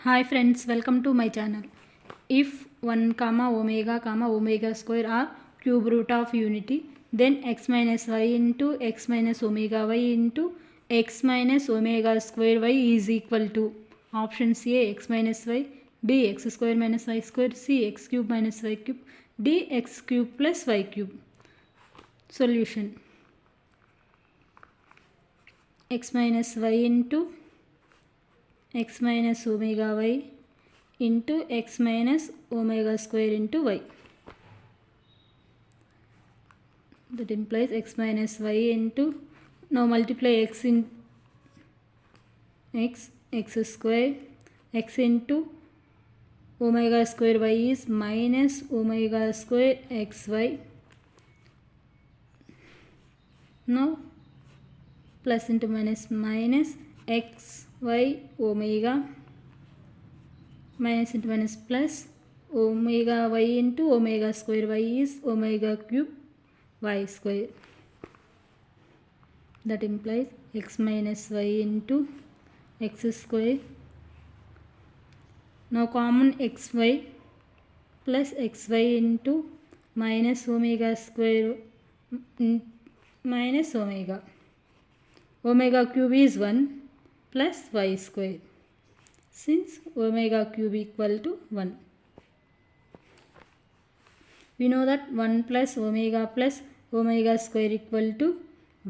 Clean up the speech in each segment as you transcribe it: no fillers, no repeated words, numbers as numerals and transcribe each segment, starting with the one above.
Hi friends, welcome to my channel. If 1 comma omega square are cube root of unity, then x minus y into x minus omega y into x minus omega square y is equal to options A x minus y, B x square minus y square, C x cube minus y cube, D x cube plus y cube. Solution: x minus y into x minus omega y into x minus omega square into y. That implies x minus y into, now multiply x in x square, x into omega square y is minus omega square xy. Now plus into minus xy omega, minus into minus plus omega y into omega square y is omega cube y square. That implies x minus y into x square. Now common xy plus xy into minus omega square minus omega. Omega cube is 1 plus y square, since omega cube equal to 1. We know that 1 plus omega square equal to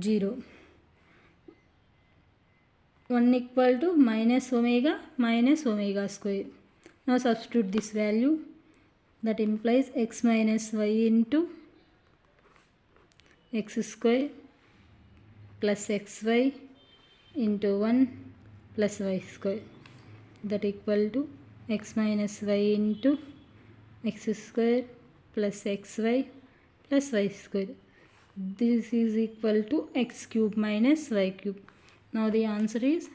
0. 1 equal to minus omega square. Now substitute this value. That implies x minus y into x square plus xy into 1 plus y square. That equal to x minus y into x square plus xy plus y square. This is equal to x cube minus y cube. Now the answer is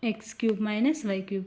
x cube minus y cube.